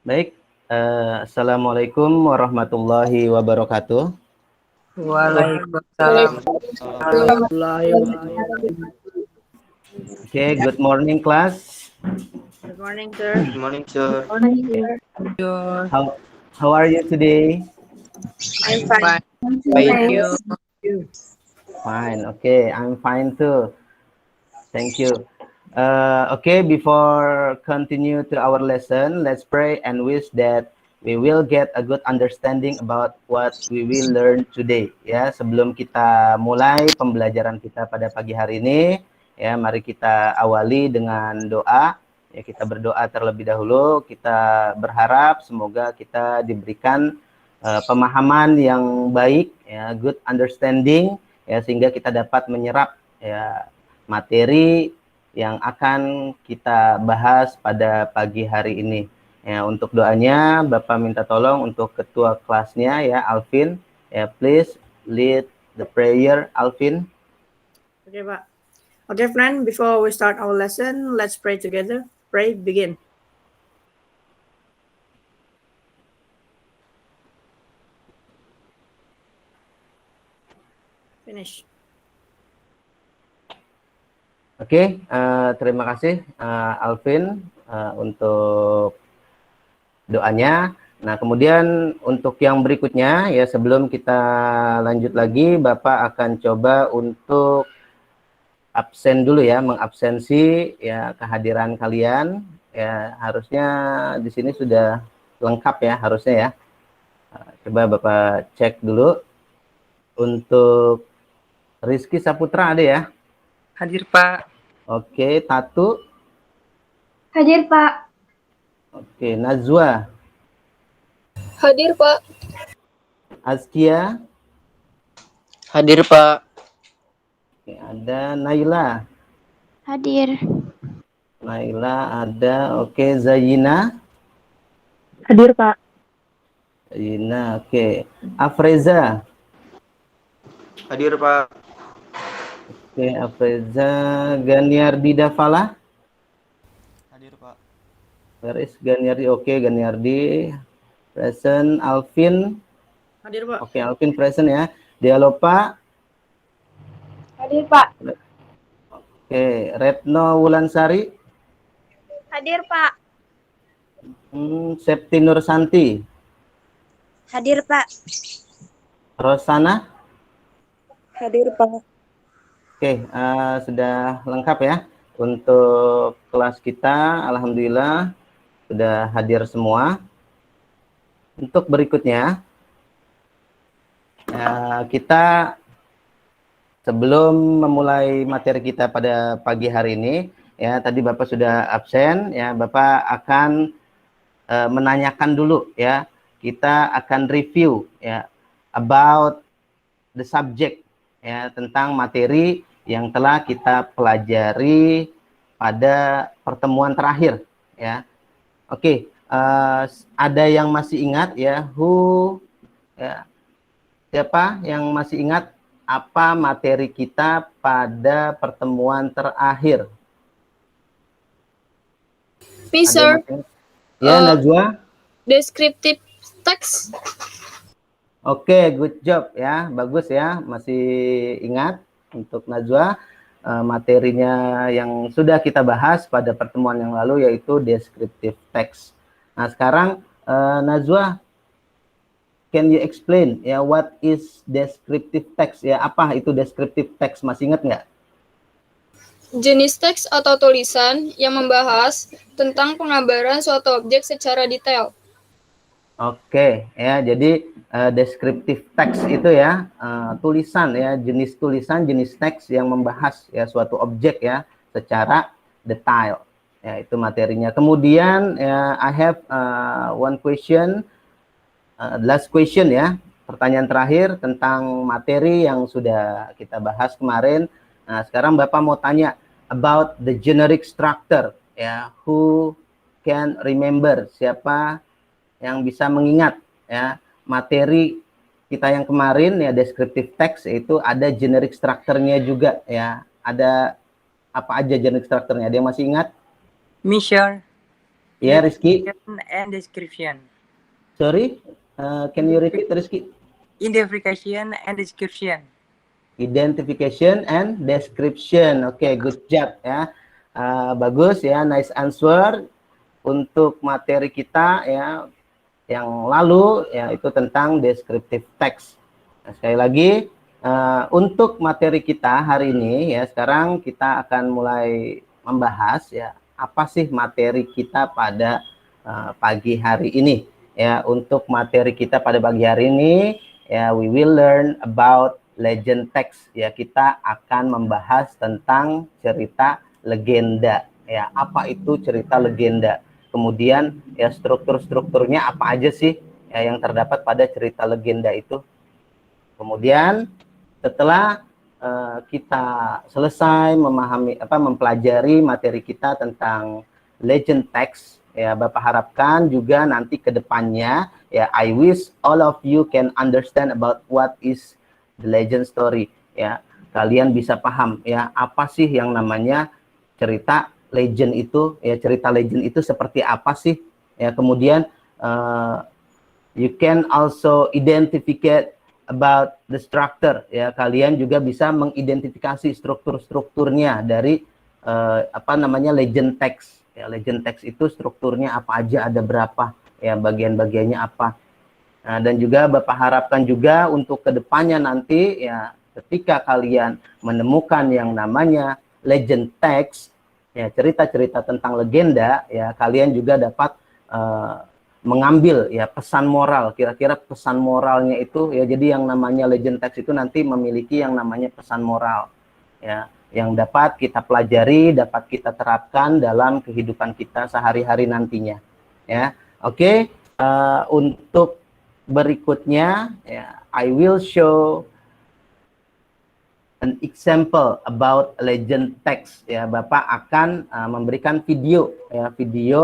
Baik, Assalamualaikum warahmatullahi wabarakatuh. Waalaikumsalam warahmatullahi wabarakatuh. Okay, good morning class. Good morning, sir. Good morning, sir. You're How are you today? I'm fine. Fine. You. Fine. Okay, I'm fine too. Thank you. Okay, before continue to our lesson, let's pray and wish that we will get a good understanding about what we will learn today. Ya, sebelum kita mulai pembelajaran kita pada pagi hari ini, ya, mari kita awali dengan doa. Ya, kita berdoa terlebih dahulu. Kita berharap semoga kita diberikan pemahaman yang baik, ya, good understanding, ya, sehingga kita dapat menyerap, ya, materi yang akan kita bahas pada pagi hari ini. Ya, untuk doanya, Bapak minta tolong untuk ketua kelasnya, ya, Alvin. Ya, please lead the prayer, Alvin. Okay, Pak. Okay, friend, before we start our lesson, let's pray together. Pray, begin. Finish. Oke, terima kasih Alvin untuk doanya. Nah, kemudian untuk yang berikutnya, ya, sebelum kita lanjut lagi, Bapak akan coba untuk absen dulu, ya, mengabsensi, ya, kehadiran kalian. Ya, harusnya di sini sudah lengkap, ya, harusnya, ya. Coba Bapak cek dulu. Untuk Rizky Saputra ada, ya? Hadir, Pak. Oke, Tatu. Hadir, Pak. Oke, Najwa. Hadir, Pak. Azkia. Hadir, Pak. Oke, ada Naila. Hadir. Naila ada. Oke, Zayina. Hadir, Pak. Zayina, oke. Afreza. Hadir, Pak. Oke, Afreza. Ganiardi Davala. Hadir, Pak. Where is Ganiardi? Oke, Ganiardi. Present. Alvin. Hadir, Pak. Oke, Alvin present, ya. Dialopa. Hadir, Pak. Oke, Retno Wulansari. Hadir, Pak. Septi Nursanti. Hadir, Pak. Rosana. Hadir, Pak. Oke, sudah lengkap, ya. Untuk kelas kita, alhamdulillah sudah hadir semua. Untuk berikutnya, kita sebelum memulai materi kita pada pagi hari ini, ya, tadi Bapak sudah absen, ya, Bapak akan menanyakan dulu, ya. Kita akan review, ya, about the subject, ya, tentang materi yang telah kita pelajari pada pertemuan terakhir, ya. Oke, ada yang masih ingat, ya, ya, siapa yang masih ingat apa materi kita pada pertemuan terakhir? Sir. Ya, Najwa. Descriptive text. Oke, good job, ya, bagus, ya, masih ingat untuk Najwa. Materinya yang sudah kita bahas pada pertemuan yang lalu yaitu descriptive text. Nah, sekarang Najwa, can you explain, ya, what is descriptive text? Ya, apa itu descriptive text? Masih ingat nggak? Jenis teks atau tulisan yang membahas tentang pengabaran suatu objek secara detail. Oke, ya, jadi descriptive text itu, ya, tulisan, ya, jenis tulisan, jenis teks yang membahas, ya, suatu objek, ya, secara detail. Ya, itu materinya. Kemudian, ya, I have one question, last question, ya, pertanyaan terakhir tentang materi yang sudah kita bahas kemarin. Nah, sekarang Bapak mau tanya about the generic structure, ya, who can remember, siapa yang bisa mengingat, ya, materi kita yang kemarin, ya, descriptive text itu ada generic structure-nya juga, ya. Ada apa aja generic structure-nya? Ada yang masih ingat? Mission. Ya, Rizky. And description. Sorry, can you repeat, Rizky? Identification and description. Identification and description. Oke, good job ya. Bagus ya, nice answer. Untuk materi kita ya yang lalu ya itu tentang descriptive text. Nah, sekali lagi untuk materi kita hari ini ya, sekarang kita akan mulai membahas ya apa sih materi kita pada pagi hari ini ya. Untuk materi kita pada pagi hari ini ya, we will learn about legend text ya. Kita akan membahas tentang cerita legenda ya. Apa itu cerita legenda? Kemudian ya struktur-strukturnya apa aja sih ya yang terdapat pada cerita legenda itu. Kemudian setelah kita selesai mempelajari materi kita tentang legend text ya, Bapak harapkan juga nanti ke depannya ya, I wish all of you can understand about what is the legend story ya. Kalian bisa paham ya apa sih yang namanya cerita legend itu ya, cerita legend itu seperti apa sih ya. Kemudian you can also identify about the structure ya, kalian juga bisa mengidentifikasi strukturnya dari legend text ya. Legend text itu strukturnya apa aja, ada berapa ya, bagian-bagiannya apa. Nah, dan juga Bapak harapkan juga untuk kedepannya nanti ya, ketika kalian menemukan yang namanya legend text ya, cerita-cerita tentang legenda ya, kalian juga dapat mengambil ya pesan moral, kira-kira pesan moralnya itu ya. Jadi yang namanya legend text itu nanti memiliki yang namanya pesan moral ya, yang dapat kita pelajari, dapat kita terapkan dalam kehidupan kita sehari-hari nantinya ya. Oke, untuk berikutnya ya, I will show an example about legend text ya. Bapak akan memberikan video ya,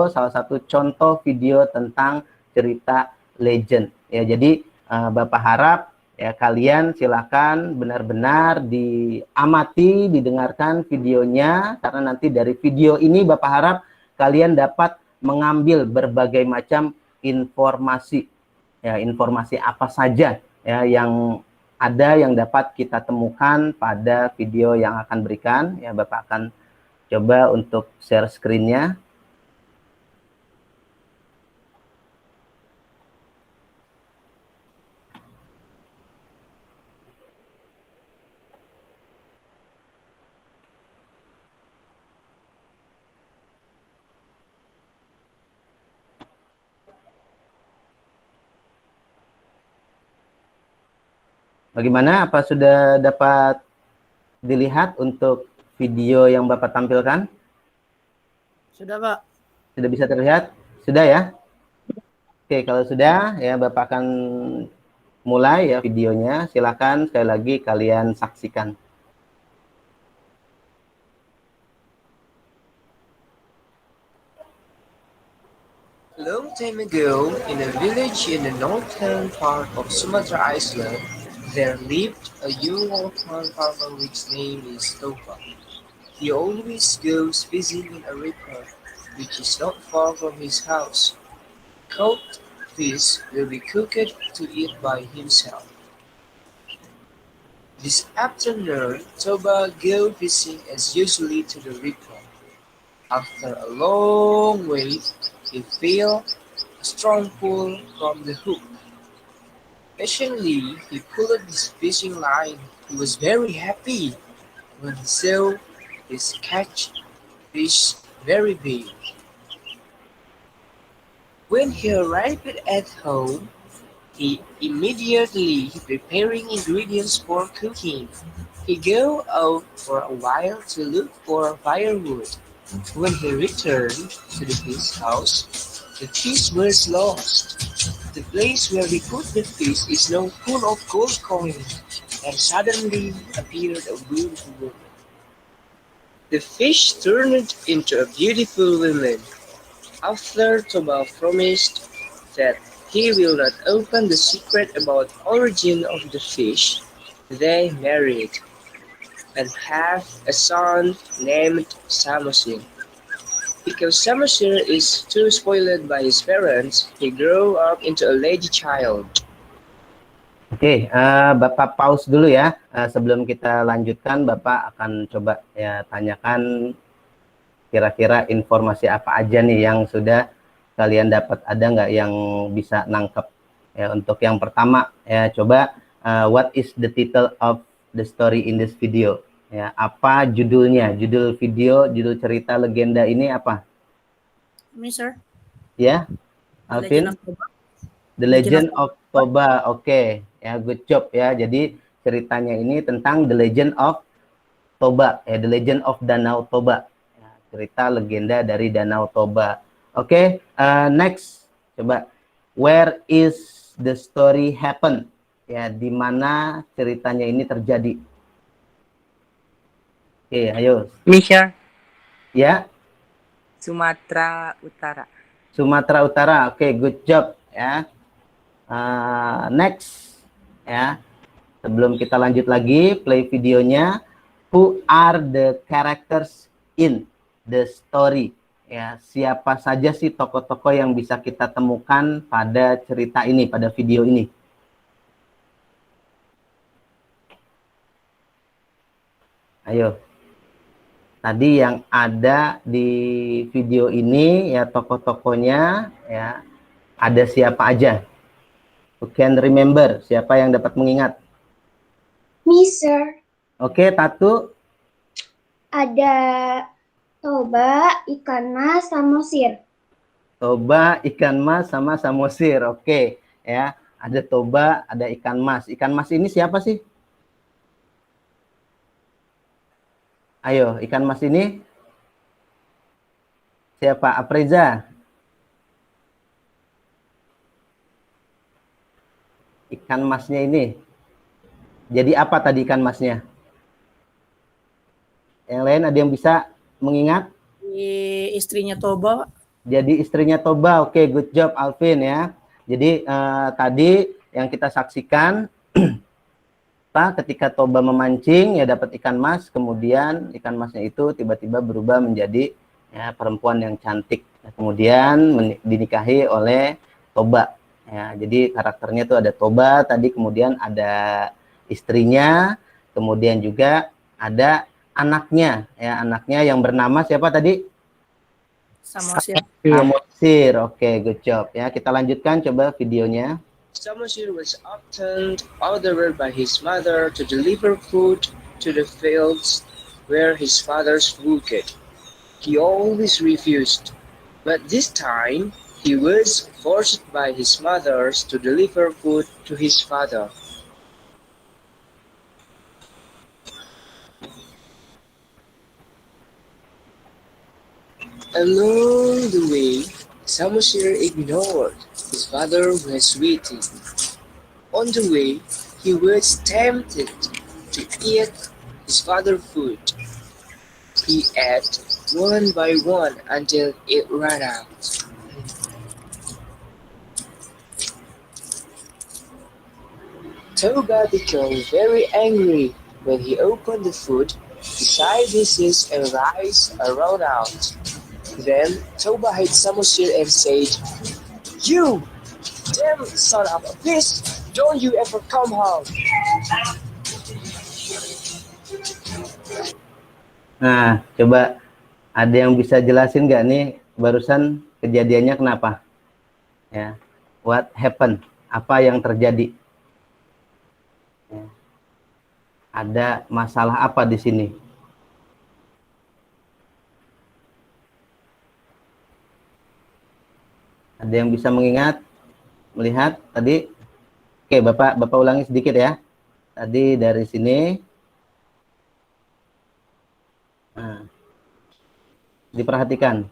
salah satu contoh video tentang cerita legend ya. Jadi Bapak harap ya kalian silakan benar-benar diamati, didengarkan videonya, karena nanti dari video ini Bapak harap kalian dapat mengambil berbagai macam informasi ya, informasi apa saja ya yang ada yang dapat kita temukan pada video yang akan berikan ya. Bapak akan coba untuk share screen-nya. Bagaimana? Apa sudah dapat dilihat untuk video yang Bapak tampilkan? Sudah, Pak. Sudah bisa terlihat? Sudah ya? Oke, kalau sudah ya Bapak akan mulai ya videonya. Silakan sekali lagi kalian saksikan. A long time ago, in a village in the northern part of Sumatra Island, there lived a young old-man farmer whose name is Toba. He always goes fishing in a river, which is not far from his house. Caught fish will be cooked to eat by himself. This afternoon, Toba go fishing as usually to the river. After a long wait, he felt a strong pull from the hook. Patiently, he pulled his fishing line. He was very happy when he saw his catch fish very big. When he arrived at home, he immediately preparing ingredients for cooking. He go out for a while to look for firewood. When he returned to his house, the fish was lost. The place where he put the fish is now full of gold coins, and suddenly appeared a beautiful woman. The fish turned into a beautiful woman. After Toba promised that he will not open the secret about origin of the fish, they married and have a son named Samosin. Because Samusir is too spoiled by his parents, he grew up into a lazy child. Oke, Bapak pause dulu ya. Sebelum kita lanjutkan, Bapak akan coba ya tanyakan kira-kira informasi apa aja nih yang sudah kalian dapat. Ada nggak yang bisa nangkep? Ya, untuk yang pertama, ya coba what is the title of the story in this video? Ya, apa judulnya? Judul video, judul cerita legenda ini apa? Me, sir. Ya, Legend Alvin? of Toba. The Legend of Toba. Oke, ya good job ya. Jadi ceritanya ini tentang The Legend of Toba, ya The Legend of Danau Toba. Ya, cerita legenda dari Danau Toba. Oke, next coba where is the story happen? Ya, di mana ceritanya ini terjadi? Oke, ayo. Misha, Ya, Sumatera Utara. Sumatera Utara. Oke, good job ya. Next ya. Sebelum kita lanjut lagi, play videonya. Who are the characters in the story? Ya, siapa saja sih tokoh-tokoh yang bisa kita temukan pada cerita ini, pada video ini? Ayo. Tadi yang ada di video ini ya tokoh-tokohnya ya ada siapa aja? Who can remember? Siapa yang dapat mengingat? Me, sir. Oke, Tatu. Ada Toba, ikan mas, samosir. Toba, ikan mas, sama samosir. Oke, ya. Ada Toba, ada ikan mas. Ikan mas ini siapa sih? Ayo, ikan mas ini siapa? Apreza. Ikan masnya ini. Jadi apa tadi ikan masnya? Yang lain ada yang bisa mengingat? Istrinya Toba. Jadi istrinya Toba. Oke, good job Alvin ya. Jadi tadi yang kita saksikan ketika Toba memancing ya dapat ikan mas, kemudian ikan masnya itu tiba-tiba berubah menjadi ya, perempuan yang cantik. Kemudian dinikahi oleh Toba. Ya, jadi karakternya itu ada Toba tadi, kemudian ada istrinya, kemudian juga ada anaknya. Ya, anaknya yang bernama siapa tadi? Samosir. Samosir. Oke, good job. Ya, kita lanjutkan coba videonya. Samusir was often ordered by his mother to deliver food to the fields where his fathers worked. He always refused, but this time he was forced by his mother to deliver food to his father. Along the way, Samusir ignored his father was waiting. On the way, he was tempted to eat his father's food. He ate one by one until it ran out. Toba became very angry when he opened the food. The side dishes and rice ran out. Then Toba hit Samusir and said, "You damn son of a bitch! Don't you ever come home!" Nah, coba ada yang bisa jelasin nggak nih barusan kejadiannya kenapa? Ya, what happened? Apa yang terjadi? Ya. Ada masalah apa di sini? Ada yang bisa mengingat, melihat tadi? Oke, Bapak ulangi sedikit ya. Tadi dari sini. Nah, diperhatikan.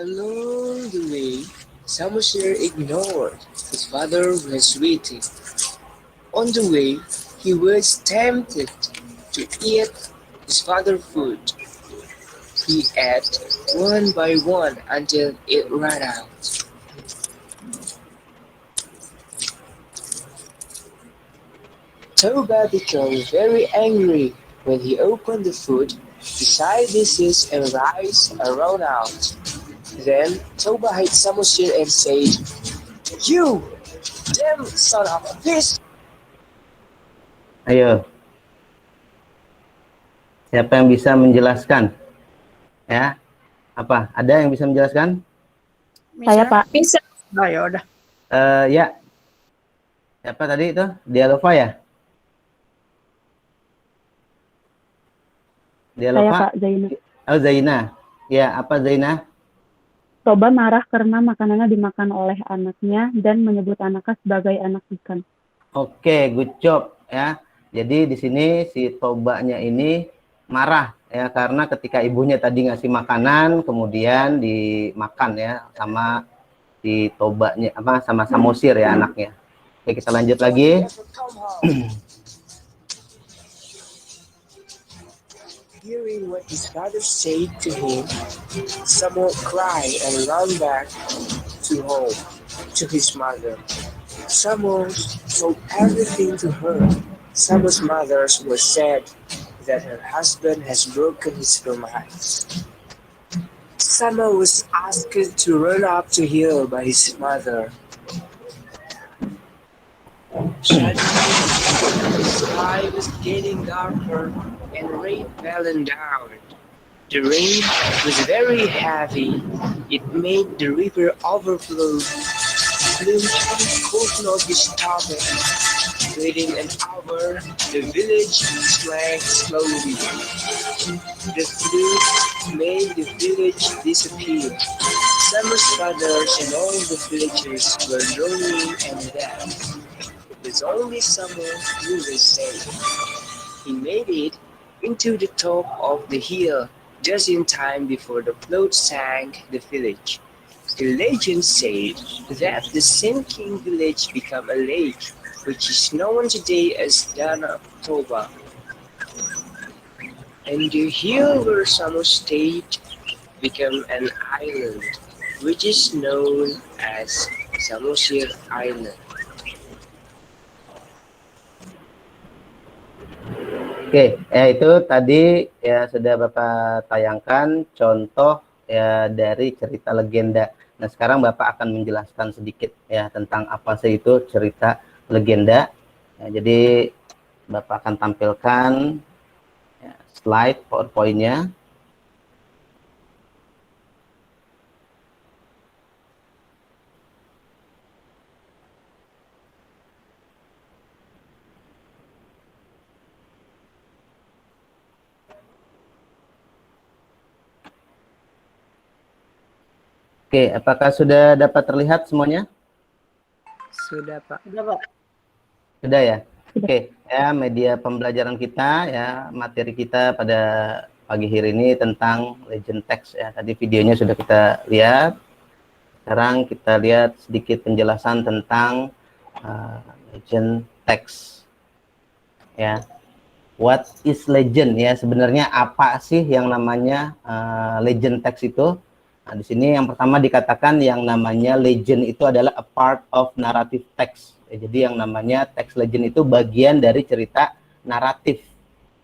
Along the way, Samusir ignored his father was waiting. On the way, he was tempted to eat his father's food. He ate one by one until it ran out. Toba became very angry when he opened the food. The side dishes and rice are rolled out. Then Toba hit Samosir and said, "You damn son of a bitch!" Ayo. Siapa yang bisa menjelaskan? Ya. Apa? Ada yang bisa menjelaskan? Saya Pak. Bisa. Oh ya udah. Ya. Siapa tadi itu? Dialova ya? Dialova? Saya Kak Zaina. Oh, Zaina. Ya, apa Zaina? Toba marah karena makanannya dimakan oleh anaknya dan menyebut anaknya sebagai anak ikan. Oke, good job ya. Jadi di sini si Tobanya ini marah ya karena ketika ibunya tadi ngasih makanan kemudian dimakan ya sama si Tobanya apa sama Samosir ya anaknya. Oke, kita lanjut lagi. Hearing what his father said to him, Samuel cried and ran back to home to his mother. Samuel told everything to her. Samuel's mother was sad that her husband has broken his promise. Samuel was asked to run up the hill by his mother. Suddenly, the sky was getting darker and rain fell down. The rain was very heavy. It made the river overflow. Bloom could not be stopped. Within an hour, the village shrank slowly. The flood made the village disappear. Summer's fathers and all the villagers were droning and dead. It was only Summer who was safe. He made it into the top of the hill just in time before the flood sank the village. The legend said that the sinking village became a lake, which is known today as Danau Toba. And the hill where Samo stayed became an island, which is known as Samosir Island. Oke, ya itu tadi ya sudah Bapak tayangkan contoh ya dari cerita legenda. Nah, sekarang Bapak akan menjelaskan sedikit ya tentang apa sih itu cerita legenda. Ya, jadi Bapak akan tampilkan ya, slide PowerPoint-nya. Oke, apakah sudah dapat terlihat semuanya? Sudah, Pak. Udah Pak. Sudah ya? Oke, ya media pembelajaran kita ya, materi kita pada pagi hari ini tentang legend text ya. Tadi videonya sudah kita lihat. Sekarang kita lihat sedikit penjelasan tentang legend text. Ya. What is legend ya? Sebenarnya apa sih yang namanya legend text itu? Nah, di sini yang pertama dikatakan yang namanya legend itu adalah a part of narrative text. Ya, jadi yang namanya teks legend itu bagian dari cerita naratif.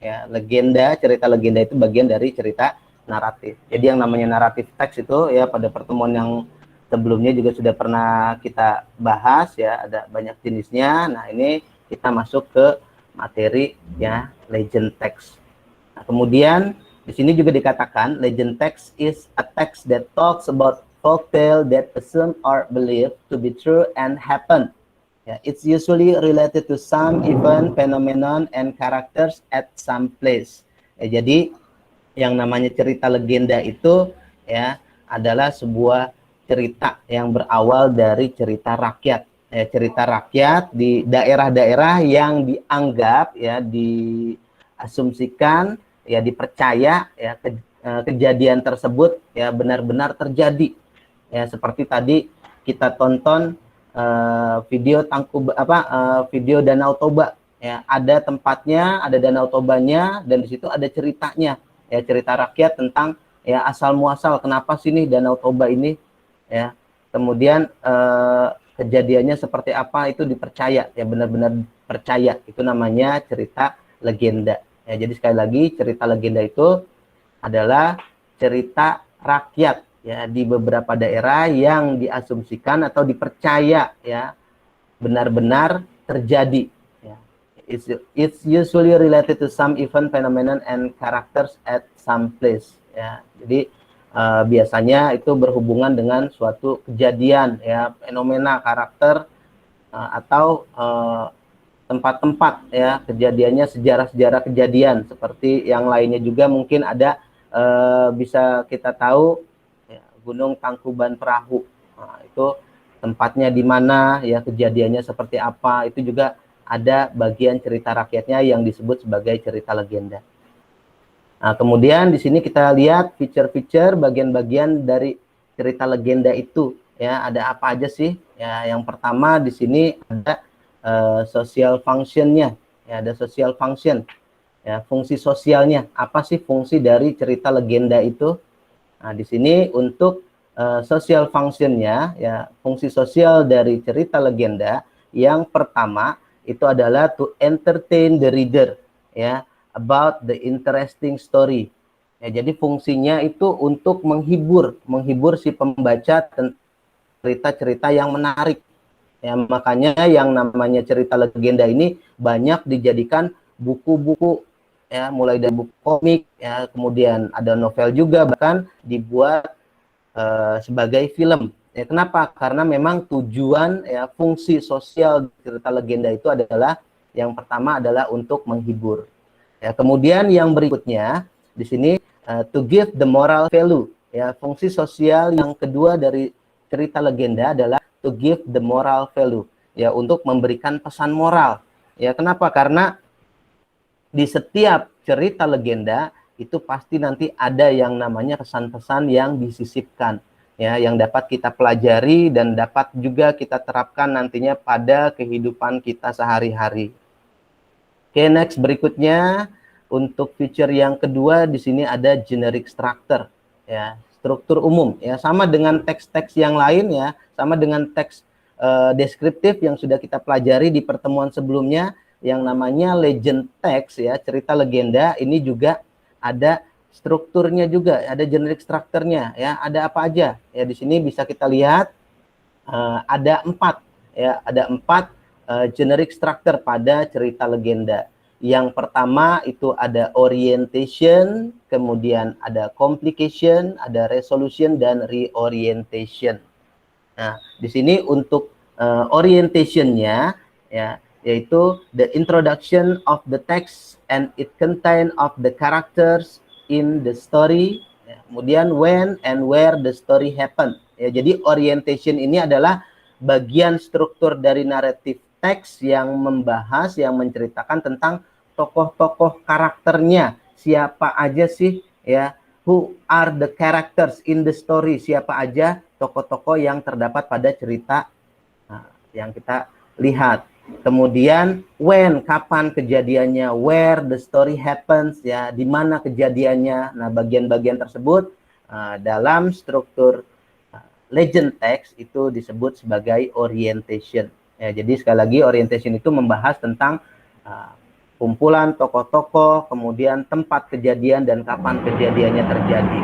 Ya, legenda, cerita legenda itu bagian dari cerita naratif. Jadi yang namanya naratif teks itu ya pada pertemuan yang sebelumnya juga sudah pernah kita bahas ya, ada banyak jenisnya. Nah, ini kita masuk ke materi ya legend text. Nah, kemudian di sini juga dikatakan legend text is a text that talks about folktale that assume or believed to be true and happen. Yeah, it's usually related to some event, phenomenon, and characters at some place. Ya, jadi yang namanya cerita legenda itu ya adalah sebuah cerita yang berawal dari cerita rakyat. Ya, cerita rakyat di daerah-daerah yang dianggap ya diasumsikan ya dipercaya ya kejadian tersebut ya benar-benar terjadi ya seperti tadi kita tonton video video Danau Toba ya, ada tempatnya, ada Danau Tobanya dan di situ ada ceritanya ya, cerita rakyat tentang ya asal muasal kenapa sih nih Danau Toba ini ya, kemudian kejadiannya seperti apa itu dipercaya ya, benar-benar percaya, itu namanya cerita legenda. Ya, jadi sekali lagi cerita legenda itu adalah cerita rakyat ya di beberapa daerah yang diasumsikan atau dipercaya ya benar-benar terjadi ya. It's usually related to some event, phenomenon and characters at some place ya. Jadi biasanya itu berhubungan dengan suatu kejadian ya, fenomena, karakter atau tempat-tempat ya, kejadiannya, sejarah-sejarah kejadian. Seperti yang lainnya juga mungkin ada bisa kita tahu ya, Gunung Tangkuban Perahu. Nah, itu tempatnya di mana ya, kejadiannya seperti apa, itu juga ada bagian cerita rakyatnya yang disebut sebagai cerita legenda. Nah, kemudian di sini kita lihat feature-feature bagian-bagian dari cerita legenda itu ya, ada apa aja sih? Ya, yang pertama di sini ada social function-nya. Ya, ada social function. Ya, fungsi sosialnya. Apa sih fungsi dari cerita legenda itu? Nah, di sini untuk social function-nya ya, fungsi sosial dari cerita legenda yang pertama itu adalah to entertain the reader ya, about the interesting story. Ya, jadi fungsinya itu untuk menghibur si pembaca tentang cerita-cerita yang menarik. Ya, makanya yang namanya cerita legenda ini banyak dijadikan buku-buku ya, mulai dari buku komik ya, kemudian ada novel juga, bahkan dibuat sebagai film. Ya, kenapa? Karena memang tujuan ya, fungsi sosial cerita legenda itu adalah yang pertama adalah untuk menghibur. Ya, kemudian yang berikutnya di sini to give the moral value. Ya, fungsi sosial yang kedua dari cerita legenda adalah to give the moral value. Ya, untuk memberikan pesan moral. Ya, kenapa? Karena di setiap cerita legenda itu pasti nanti ada yang namanya pesan-pesan yang disisipkan ya, yang dapat kita pelajari dan dapat juga kita terapkan nantinya pada kehidupan kita sehari-hari. Oke, next berikutnya untuk feature yang kedua di sini ada generic structure ya, struktur umum ya, sama dengan teks-teks yang lain ya, sama dengan teks deskriptif yang sudah kita pelajari di pertemuan sebelumnya yang namanya legend text ya, cerita legenda ini juga ada strukturnya juga, ada generic structure-nya ya, ada apa aja ya, di sini bisa kita lihat ada 4 ya, ada 4 generic structure pada cerita legenda. Yang pertama itu ada orientation, kemudian ada complication, ada resolution dan reorientation. Nah, di sini untuk orientation-nya ya, yaitu the introduction of the text and it contain of the characters in the story, ya, kemudian when and where the story happen. Ya, jadi orientation ini adalah bagian struktur dari naratif teks yang membahas, yang menceritakan tentang tokoh-tokoh karakternya, siapa aja sih ya, who are the characters in the story, siapa aja tokoh-tokoh yang terdapat pada cerita yang kita lihat. Kemudian when, kapan kejadiannya, where the story happens ya, di mana kejadiannya. Nah, bagian-bagian tersebut dalam struktur legend text itu disebut sebagai orientation. Ya, jadi sekali lagi orientation itu membahas tentang kumpulan tokoh-tokoh, kemudian tempat kejadian dan kapan kejadiannya terjadi.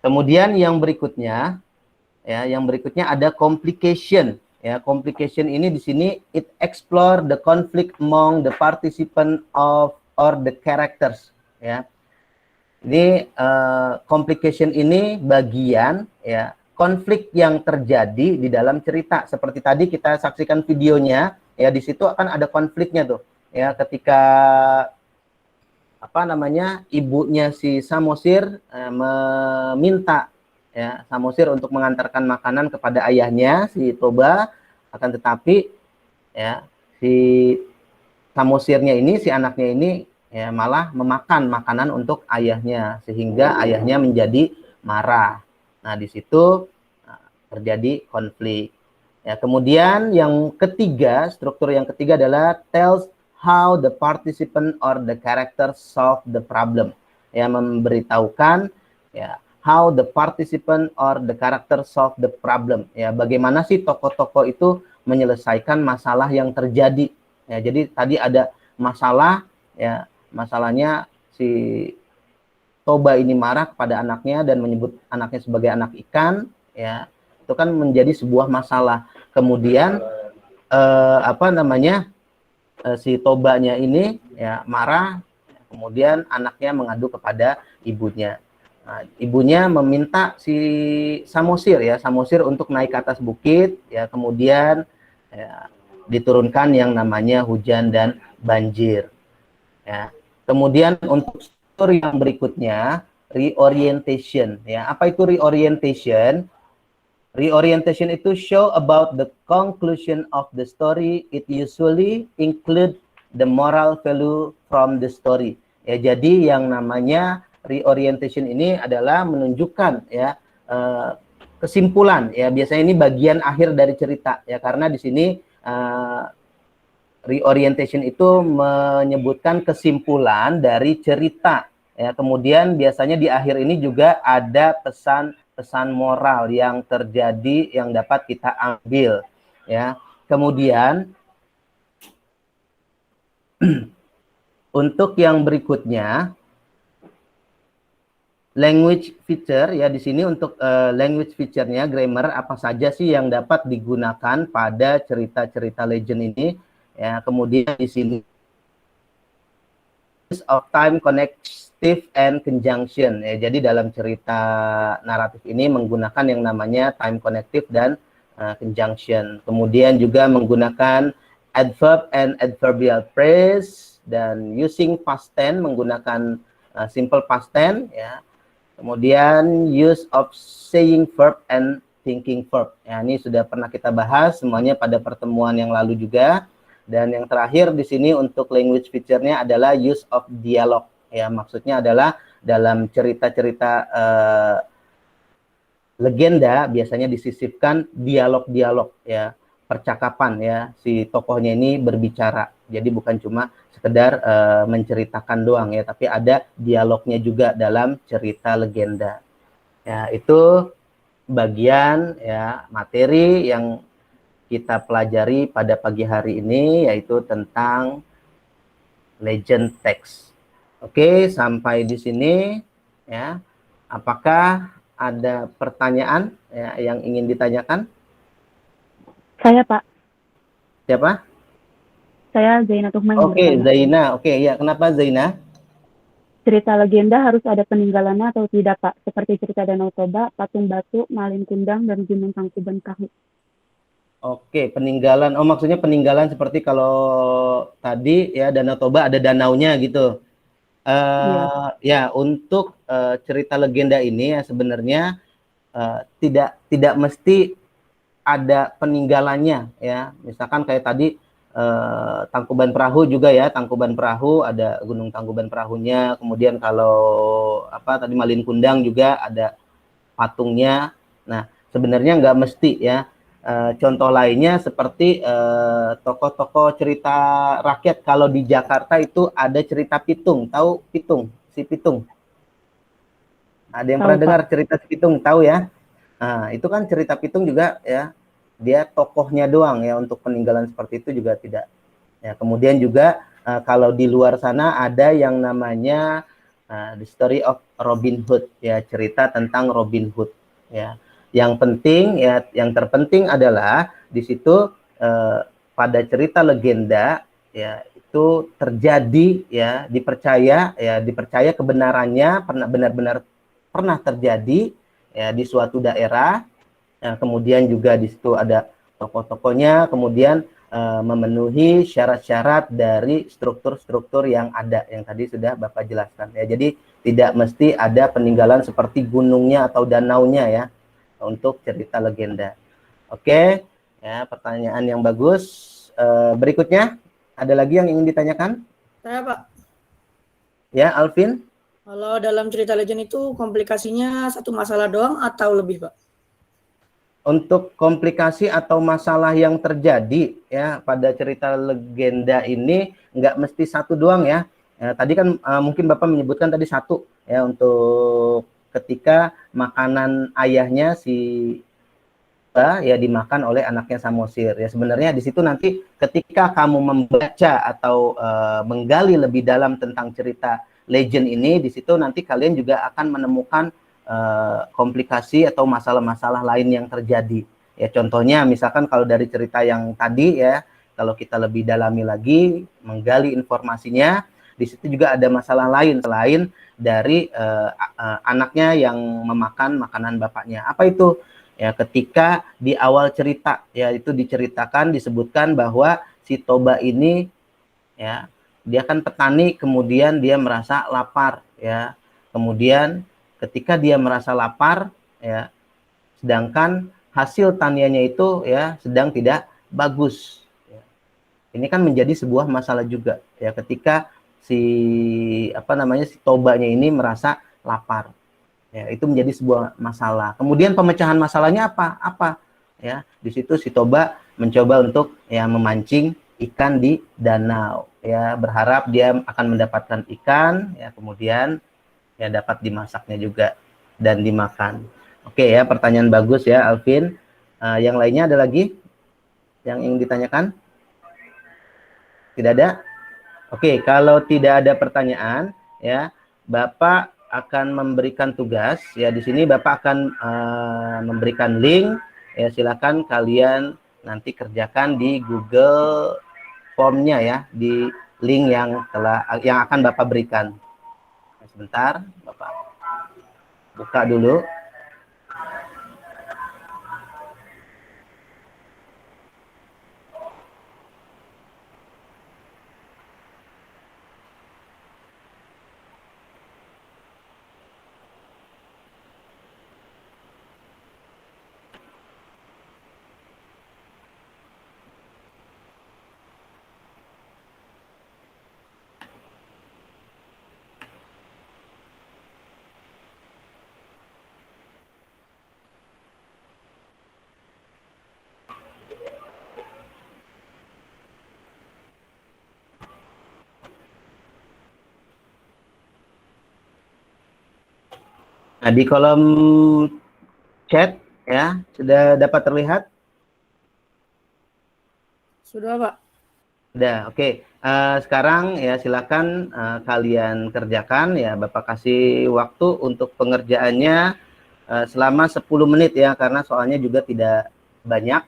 Kemudian yang berikutnya ya, yang berikutnya ada complication. Ya, complication ini di sini it explore the conflict among the participant of or the characters. Ya, ini complication ini bagian ya konflik yang terjadi di dalam cerita. Seperti tadi kita saksikan videonya, ya di situ akan ada konfliknya tuh. Ya, ketika apa namanya ibunya si Samosir meminta ya Samosir untuk mengantarkan makanan kepada ayahnya si Toba, akan tetapi ya si Samosirnya ini, si anaknya ini ya malah memakan makanan untuk ayahnya sehingga ayahnya menjadi marah. Nah, di situ terjadi konflik. Ya, kemudian yang ketiga, struktur yang ketiga adalah tells how the participant or the character solve the problem. Ya, memberitahukan ya how the participant or the character solve the problem. Ya, bagaimana sih tokoh-tokoh itu menyelesaikan masalah yang terjadi. Ya, jadi tadi ada masalah, ya masalahnya si Toba ini marah kepada anaknya dan menyebut anaknya sebagai anak ikan, ya, itu kan menjadi sebuah masalah. Kemudian si Tobanya ini ya marah, kemudian anaknya mengadu kepada ibunya. Nah, ibunya meminta si Samosir untuk naik ke atas bukit, ya, kemudian ya, diturunkan yang namanya hujan dan banjir. Ya. Kemudian untuk story yang berikutnya, reorientation. Ya, apa itu reorientation? Reorientation itu show about the conclusion of the story. It usually include the moral value from the story. Ya, jadi yang namanya reorientation ini adalah menunjukkan ya kesimpulan. Ya, biasanya ini bagian akhir dari cerita. Ya, karena di sini reorientation itu menyebutkan kesimpulan dari cerita. Ya, kemudian biasanya di akhir ini juga ada pesan moral yang terjadi yang dapat kita ambil. Ya, kemudian untuk yang berikutnya language feature, ya, di sini untuk language feature-nya, grammar apa saja sih yang dapat digunakan pada cerita-cerita legend ini. Ya, kemudian di sini use of time, connective and conjunction. Ya, jadi dalam cerita naratif ini menggunakan yang namanya time connective dan conjunction. Kemudian juga menggunakan adverb and adverbial phrase dan using past tense menggunakan simple past tense, ya. Kemudian use of saying verb and thinking verb. Ya, ini sudah pernah kita bahas semuanya pada pertemuan yang lalu juga. Dan yang terakhir di sini untuk language feature-nya adalah use of dialog. Ya, maksudnya adalah dalam cerita-cerita legenda biasanya disisipkan dialog-dialog, ya, percakapan, ya, si tokohnya ini berbicara. Jadi bukan cuma sekedar menceritakan doang, ya, tapi ada dialognya juga dalam cerita legenda. Ya, itu bagian ya materi yang kita pelajari pada pagi hari ini, yaitu tentang legend text. Oke, sampai di sini, ya. Apakah ada pertanyaan ya, yang ingin ditanyakan? Saya, Pak. Siapa? Saya Zaina Tuhman. Oke, Zaina. Oke, ya, kenapa Zaina? Cerita legenda harus ada peninggalannya atau tidak, Pak? Seperti cerita Danau Toba, Patung Batu, Malin Kundang, dan Gunung Tangkuban Perahu. Oke, peninggalan. Oh, maksudnya peninggalan seperti kalau tadi ya Danau Toba ada danaunya gitu. Ya, untuk cerita legenda ini ya sebenarnya tidak mesti ada peninggalannya, ya. Misalkan kayak tadi Tangkuban Perahu juga, ya, Tangkuban Perahu ada Gunung Tangkuban Perahunya. Kemudian kalau tadi Malin Kundang juga ada patungnya. Nah, sebenarnya nggak mesti, ya. Contoh lainnya seperti tokoh-tokoh cerita rakyat. Kalau di Jakarta itu ada cerita Pitung, tahu Pitung, si Pitung? Ada yang pernah dengar cerita si Pitung, tahu ya? Nah, itu kan cerita Pitung juga, ya, dia tokohnya doang, ya, untuk peninggalan seperti itu juga tidak. Ya, kemudian juga kalau di luar sana ada yang namanya The Story of Robin Hood, ya, cerita tentang Robin Hood, ya. Yang penting, ya, yang terpenting adalah di situ pada cerita legenda, ya, itu terjadi, ya, dipercaya kebenarannya benar-benar pernah terjadi, ya, di suatu daerah. Ya, kemudian juga di situ ada tokoh-tokohnya, kemudian memenuhi syarat-syarat dari struktur-struktur yang ada yang tadi sudah Bapak jelaskan, ya. Jadi tidak mesti ada peninggalan seperti gunungnya atau danaunya, ya, untuk cerita legenda. Oke, ya, pertanyaan yang bagus. Berikutnya, ada lagi yang ingin ditanyakan? Saya, Pak. Ya, Alvin. Kalau dalam cerita legend itu komplikasinya satu masalah doang atau lebih, Pak? Untuk komplikasi atau masalah yang terjadi, ya, pada cerita legenda ini nggak mesti satu doang, ya. Tadi kan mungkin Bapak menyebutkan tadi satu, ya, untuk ketika makanan ayahnya ya dimakan oleh anaknya Samosir. Ya, sebenarnya di situ nanti ketika kamu membaca atau menggali lebih dalam tentang cerita legend ini, di situ nanti kalian juga akan menemukan komplikasi atau masalah-masalah lain yang terjadi. Ya, contohnya misalkan kalau dari cerita yang tadi ya, kalau kita lebih dalami lagi, menggali informasinya, di situ juga ada masalah lain selain dari anaknya yang memakan makanan bapaknya. Apa itu? Ya, ketika di awal cerita ya itu diceritakan, disebutkan bahwa si Toba ini ya, dia kan petani, kemudian dia merasa lapar ya. Kemudian ketika dia merasa lapar ya, sedangkan hasil taniannya itu ya sedang tidak bagus. Ya. Ini kan menjadi sebuah masalah juga ya ketika si si Tobanya ini merasa lapar. Ya, itu menjadi sebuah masalah. Kemudian pemecahan masalahnya apa? Ya, di situ si Toba mencoba untuk ya memancing ikan di danau. Ya, berharap dia akan mendapatkan ikan, ya kemudian ya dapat dimasaknya juga dan dimakan. Oke ya, pertanyaan bagus ya Alvin. Yang lainnya ada lagi yang ingin ditanyakan? Tidak ada? Oke, kalau tidak ada pertanyaan ya, Bapak akan memberikan tugas ya. Di sini Bapak akan memberikan link ya, silakan kalian nanti kerjakan di Google Formnya ya, di link yang akan Bapak berikan. Sebentar, Bapak buka dulu. Nah, di kolom chat ya, sudah dapat terlihat? Sudah, Pak. Sudah, oke. Sekarang ya silakan kalian kerjakan ya. Bapak kasih waktu untuk pengerjaannya selama 10 menit ya, karena soalnya juga tidak banyak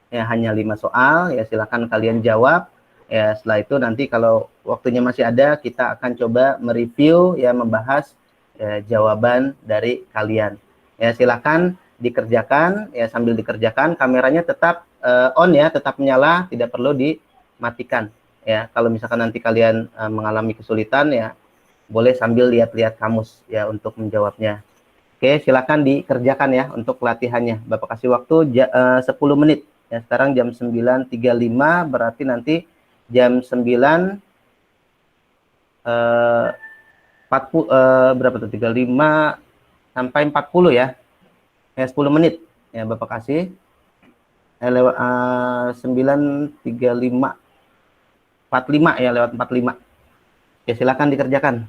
ya, hanya 5 soal ya. Silakan kalian jawab ya. Setelah itu nanti kalau waktunya masih ada, kita akan coba mereview ya, membahas jawaban dari kalian ya. Silakan dikerjakan ya, sambil dikerjakan kameranya tetap on ya, tetap menyala, tidak perlu dimatikan ya. Kalau misalkan nanti kalian mengalami kesulitan ya, boleh sambil lihat-lihat kamus ya untuk menjawabnya. Oke, silakan dikerjakan ya untuk latihannya. Bapak kasih waktu 10 menit. Ya, sekarang jam 9.35, berarti nanti jam 9 40 berapa tuh? 35 sampai 40 ya. 10 menit. Ya, Bapak kasih. Lewat 9.35 45 ya, lewat 45. Ya, silakan dikerjakan.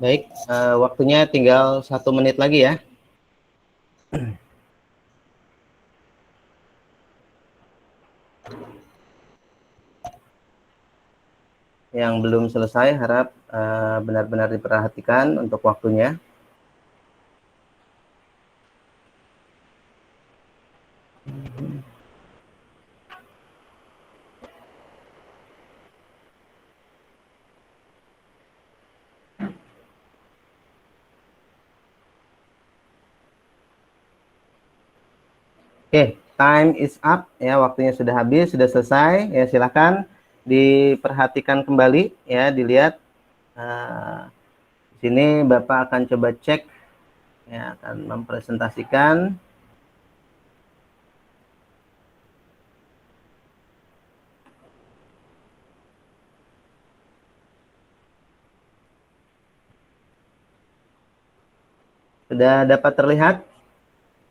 Baik, waktunya tinggal 1 menit lagi ya. Yang belum selesai harap benar-benar diperhatikan untuk waktunya. Oke, time is up ya, waktunya sudah habis, sudah selesai ya, silakan diperhatikan kembali ya, dilihat. Di sini Bapak akan coba cek ya, akan mempresentasikan. Sudah dapat terlihat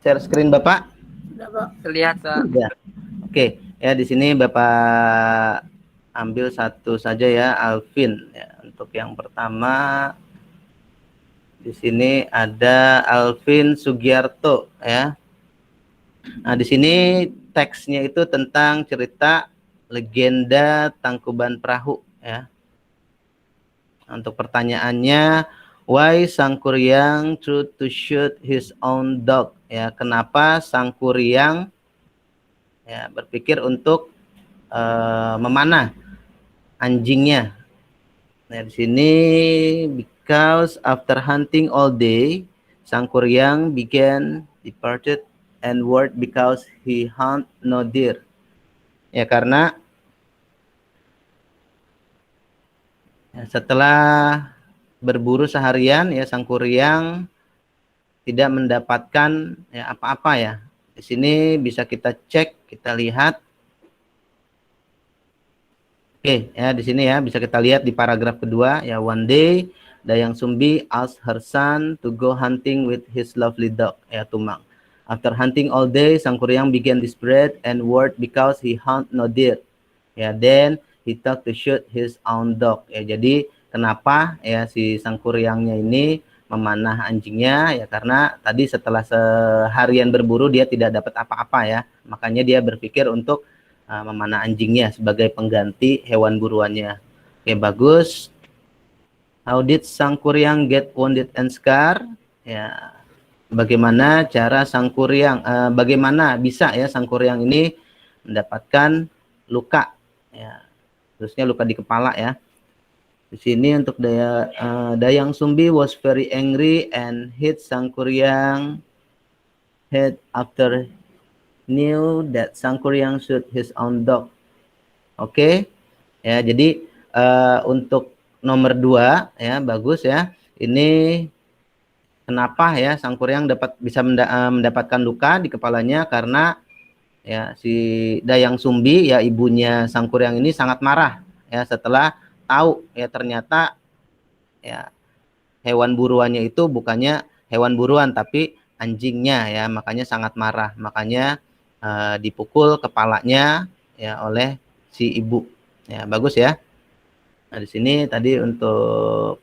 share screen Bapak? Sudah, Pak. Terlihat, Pak. Ya. Oke, ya di sini Bapak ambil satu saja ya, Alvin. Ya, untuk yang pertama di sini ada Alvin Sugiarto ya. Nah, di sini teksnya itu tentang cerita legenda Tangkuban Perahu ya. Untuk pertanyaannya, why Sangkuriang chose to shoot his own dog? Ya, kenapa Sangkuriang ya berpikir untuk memanah anjingnya? Nah, di sini because after hunting all day, Sangkuriang began departed and word because he hunt no deer. Ya, karena ya, setelah berburu seharian ya, Sangkuriang tidak mendapatkan ya apa-apa ya. Di sini bisa kita cek, kita lihat. Oke, ya di sini ya bisa kita lihat di paragraf kedua ya, one day Dayang Sumbi asked her son to go hunting with his lovely dog ya, Tumang. After hunting all day, Sangkuriang began desperate and worried because he hunt no deer. Ya, then he thought to shoot his own dog. Ya, jadi kenapa ya si Sangkuriangnya ini memanah anjingnya ya, karena tadi setelah seharian berburu dia tidak dapat apa-apa ya, makanya dia berpikir untuk memanah anjingnya sebagai pengganti hewan buruannya. Oke, bagus. How did Sangkuriang get wounded and scar? Ya, bagaimana cara Sangkuriang, bagaimana bisa ya Sangkuriang ini mendapatkan luka ya, terusnya luka di kepala ya. Di sini untuk Dayang Sumbi was very angry and hit Sangkuriang head after knew that Sangkuriang shoot his own dog. Oke. Ya, jadi untuk nomor 2 ya, bagus ya. Ini kenapa ya Sangkuriang bisa mendapatkan luka di kepalanya, karena ya si Dayang Sumbi ya, ibunya Sangkuriang ini sangat marah ya setelah tahu ya ternyata ya hewan buruannya itu bukannya hewan buruan tapi anjingnya ya, makanya sangat marah, makanya dipukul kepalanya ya oleh si ibu ya, bagus ya. Nah, di sini tadi untuk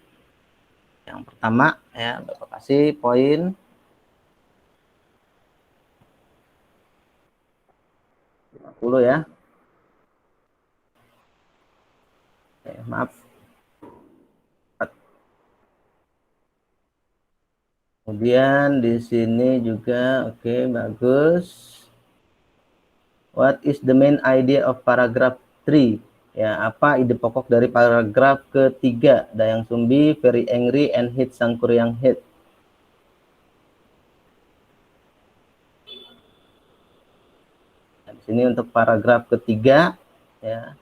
yang pertama ya, Bapak kasih poin 50 ya. Oke, maaf. Kemudian di sini juga oke, bagus. What is the main idea of paragraph 3? Ya, apa ide pokok dari paragraf ketiga? Dayang Sumbi very angry and hit Sangkuriang head. Nah, di sini untuk paragraf ketiga ya.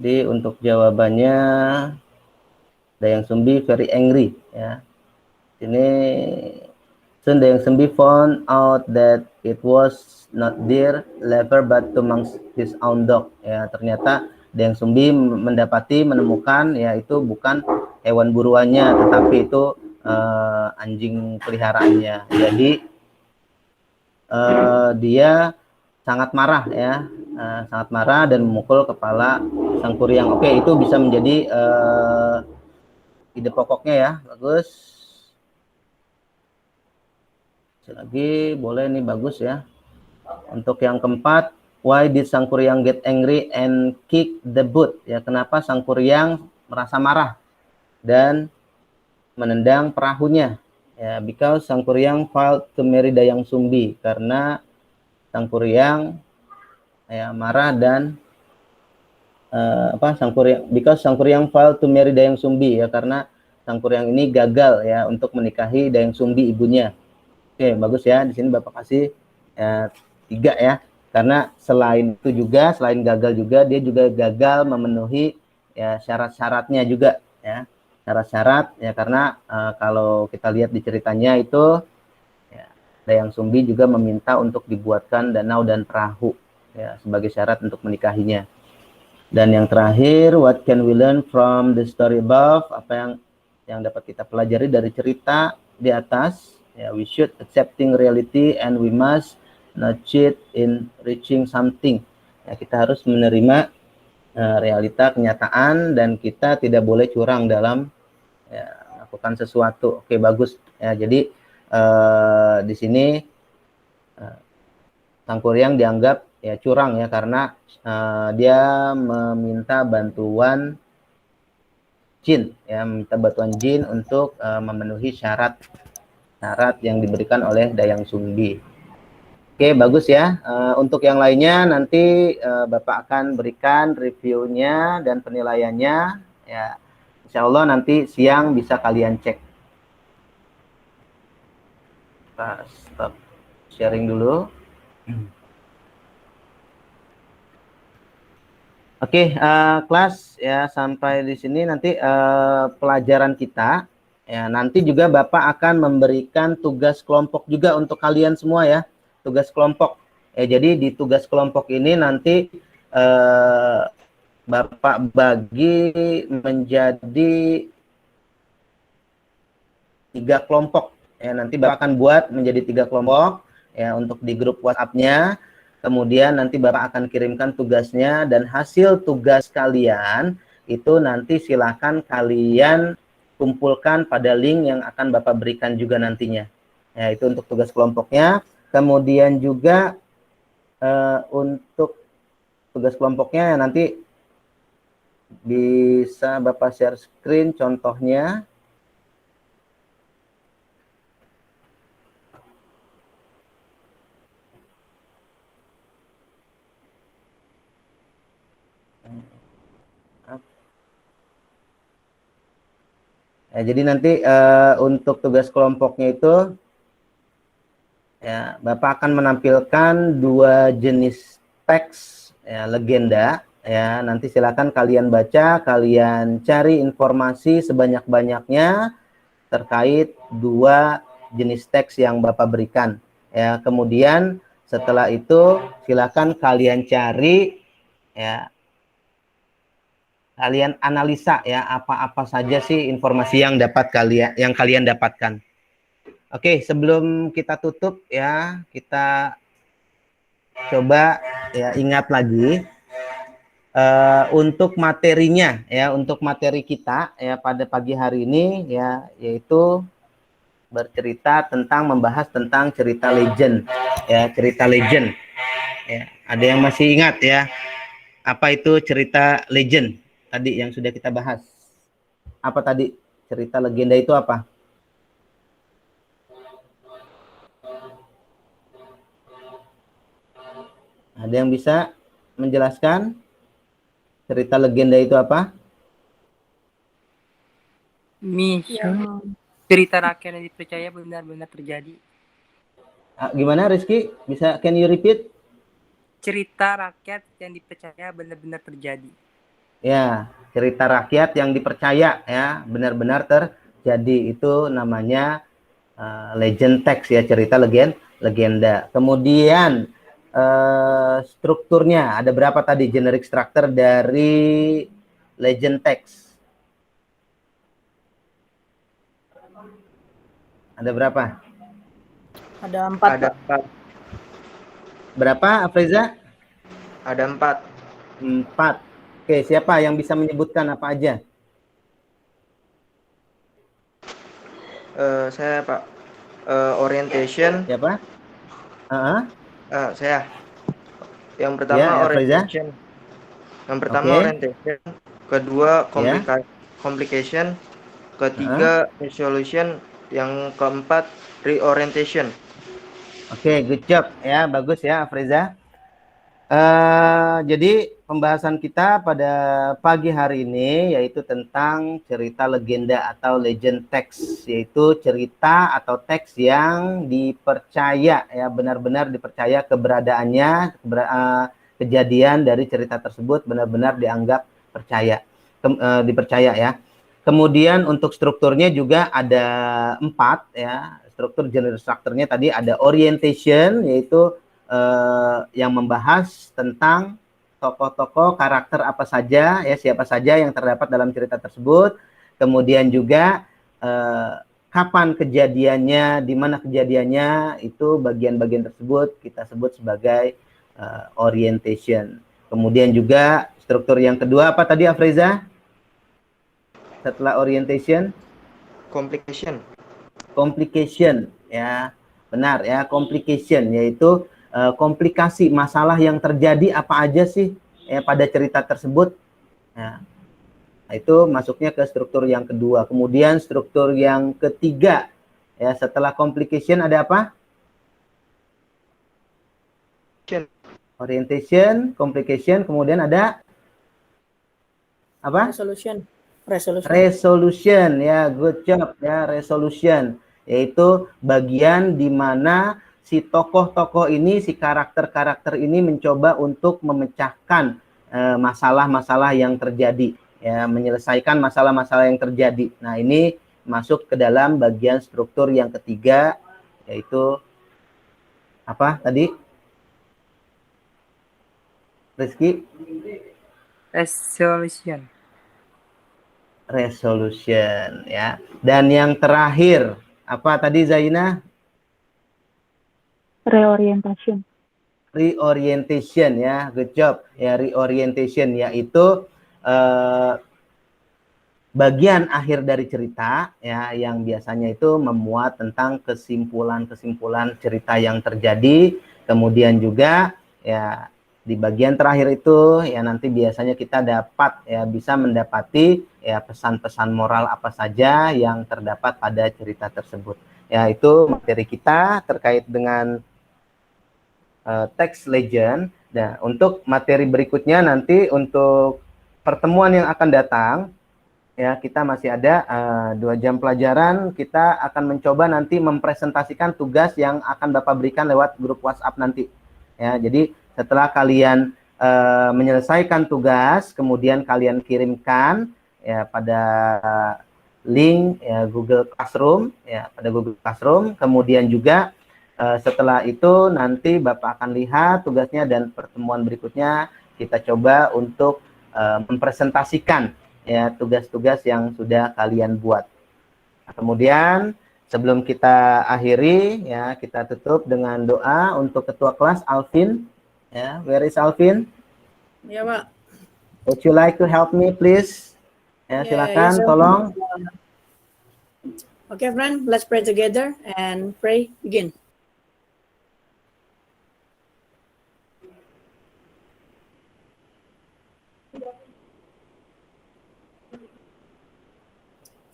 Jadi untuk jawabannya Dayang Sumbi very angry ya. Ini soon Dayang Sumbi found out that it was not deer lever but Tumang his own dog. Ya, ternyata Dayang Sumbi menemukan ya itu bukan hewan buruannya tetapi itu anjing peliharaannya. Jadi dia sangat marah ya sangat marah dan memukul kepala sang kuryang. Oke, itu bisa menjadi ide pokoknya ya. Bagus. Lagi boleh nih, bagus ya. Untuk yang keempat, why did sang kuryang get angry and kick the boat? Ya, kenapa sang kuryang merasa marah dan menendang perahunya? Ya, because sang kuryang failed to marry Dayang Sumbi, karena sang kuryang ya marah dan because sang kuryang failed to marry Dayang Sumbi, ya karena sang kuryang ini gagal ya untuk menikahi Dayang Sumbi ibunya. Oke, bagus ya. Di sini Bapak kasih 3 ya. Karena selain itu juga, selain gagal juga, dia juga gagal memenuhi ya syarat-syaratnya juga ya. Syarat-syarat ya, karena kalau kita lihat di ceritanya itu ya, Dayang Sumbi juga meminta untuk dibuatkan danau dan perahu ya sebagai syarat untuk menikahinya. Dan yang terakhir, what can we learn from the story above? Apa yang dapat kita pelajari dari cerita di atas? Ya, we should accepting reality and we must not cheat in reaching something. Ya, kita harus menerima realita, kenyataan, dan kita tidak boleh curang dalam ya, melakukan sesuatu. Oke, bagus. Ya, jadi di sini sang kuryang dianggap ya curang ya karena dia meminta bantuan jin ya, meminta bantuan jin untuk memenuhi syarat yang diberikan oleh Dayang Sumbi. Oke, bagus ya. Untuk yang lainnya nanti Bapak akan berikan reviewnya dan penilaiannya ya. Insya Allah nanti siang bisa kalian cek. Kita stop sharing dulu. Oke, kelas ya sampai di sini nanti pelajaran kita. Ya, nanti juga Bapak akan memberikan tugas kelompok juga untuk kalian semua ya, tugas kelompok. Ya, jadi di tugas kelompok ini nanti Bapak bagi menjadi 3 kelompok. Ya, nanti Bapak akan buat menjadi 3 kelompok ya untuk di grup WhatsApp-nya. Kemudian nanti Bapak akan kirimkan tugasnya dan hasil tugas kalian itu nanti silakan kalian kumpulkan pada link yang akan Bapak berikan juga nantinya. Ya, itu untuk tugas kelompoknya. Kemudian juga untuk tugas kelompoknya nanti bisa Bapak share screen contohnya. Ya, jadi nanti untuk tugas kelompoknya itu ya Bapak akan menampilkan 2 jenis teks ya, legenda ya. Nanti silakan kalian baca, kalian cari informasi sebanyak-banyaknya terkait 2 jenis teks yang Bapak berikan ya. Kemudian setelah itu silakan kalian cari ya, kalian analisa ya apa-apa saja sih informasi yang kalian dapatkan. Oke, sebelum kita tutup ya, kita coba ya ingat lagi untuk materinya ya, untuk materi kita ya pada pagi hari ini ya, yaitu membahas tentang cerita legend ya, cerita legend ya. Ada yang masih ingat ya apa itu cerita legend tadi yang sudah kita bahas? Apa tadi cerita legenda itu apa? Ada yang bisa menjelaskan cerita legenda itu apa? Cerita rakyat yang dipercaya benar-benar terjadi. Gimana Rizky? Bisa can you repeat? Cerita rakyat yang dipercaya benar-benar terjadi. Ya, cerita rakyat yang dipercaya ya benar-benar terjadi, itu namanya legend text ya, cerita legenda. Kemudian strukturnya ada berapa tadi generic structure dari legend text? Ada berapa? Ada 4. Ada 4. Berapa Afriza? Ada 4. 4. Oke, siapa yang bisa menyebutkan apa aja? Saya Pak. Orientation. Siapa? Saya. Yang pertama Ya, Friza. orientation. Yang pertama Oke. orientation. Kedua Ya. complication. Ketiga resolution. Yang keempat reorientation. Oke, good job ya, bagus ya, Friza. Jadi pembahasan kita pada pagi hari ini yaitu tentang cerita legenda atau legend text, yaitu cerita atau teks yang dipercaya ya, benar-benar dipercaya keberadaannya, kejadian dari cerita tersebut benar-benar dianggap dipercaya ya. Kemudian untuk strukturnya juga ada 4 ya. Struktur genre strukturnya tadi ada orientation, yaitu yang membahas tentang tokoh-tokoh, karakter apa saja ya, siapa saja yang terdapat dalam cerita tersebut. Kemudian juga kapan kejadiannya, di mana kejadiannya, itu bagian-bagian tersebut kita sebut sebagai orientation. Kemudian juga struktur yang kedua apa tadi, Afriza? Setelah orientation? Complication ya, benar ya, complication yaitu komplikasi masalah yang terjadi apa aja sih ya pada cerita tersebut. Nah, itu masuknya ke struktur yang kedua. Kemudian struktur yang ketiga ya, setelah complication ada apa? Orientation, complication, kemudian ada apa? Resolution ya, good job ya, resolution, yaitu bagian di mana si tokoh-tokoh ini, si karakter-karakter ini mencoba untuk memecahkan masalah-masalah yang terjadi ya, menyelesaikan masalah-masalah yang terjadi. Nah, ini masuk ke dalam bagian struktur yang ketiga, yaitu apa tadi, Rizky? Resolution ya. Dan yang terakhir apa tadi, Zaina? Reorientation. Reorientation ya, good job ya, reorientation yaitu bagian akhir dari cerita ya, yang biasanya itu memuat tentang kesimpulan-kesimpulan cerita yang terjadi. Kemudian juga ya di bagian terakhir itu ya nanti biasanya kita dapat ya, bisa mendapati ya pesan-pesan moral apa saja yang terdapat pada cerita tersebut. Ya, itu materi kita terkait dengan teks legend. Nah, untuk materi berikutnya nanti untuk pertemuan yang akan datang ya, kita masih ada 2 jam pelajaran. Kita akan mencoba nanti mempresentasikan tugas yang akan Bapak berikan lewat grup WhatsApp nanti ya. Jadi setelah kalian menyelesaikan tugas, kemudian kalian kirimkan ya pada link ya Google Classroom ya, pada Google Classroom. Kemudian juga setelah itu nanti Bapak akan lihat tugasnya, dan pertemuan berikutnya kita coba untuk mempresentasikan ya tugas-tugas yang sudah kalian buat. Nah, kemudian sebelum kita akhiri ya, kita tutup dengan doa untuk ketua kelas Alvin ya. Where is Alvin? Ya, Pak. Would you like to help me please? Ya, silakan tolong. Okay, friend, let's pray together and pray begin.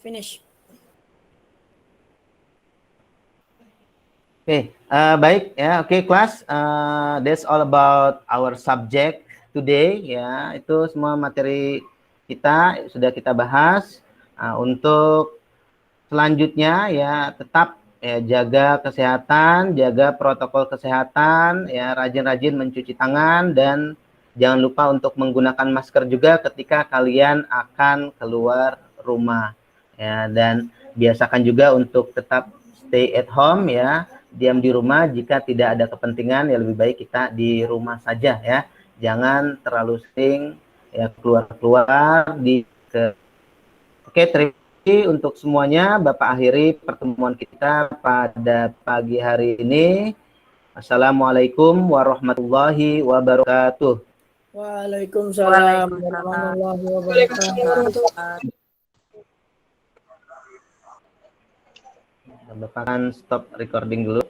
Finish. Oke, baik ya. Oke, kelas, that's all about our subject today ya. Itu semua materi kita sudah kita bahas. Untuk selanjutnya ya, tetap ya, jaga kesehatan, jaga protokol kesehatan ya, rajin-rajin mencuci tangan, dan jangan lupa untuk menggunakan masker juga ketika kalian akan keluar rumah ya. Dan biasakan juga untuk tetap stay at home ya, diam di rumah. Jika tidak ada kepentingan ya, lebih baik kita di rumah saja ya, jangan terlalu sering ya keluar-keluar Oke, terima kasih untuk semuanya. Bapak akhiri pertemuan kita pada pagi hari ini. Assalamualaikum warahmatullahi wabarakatuh. Waalaikumsalam warahmatullahi wabarakatuh. Bapak kan stop recording dulu.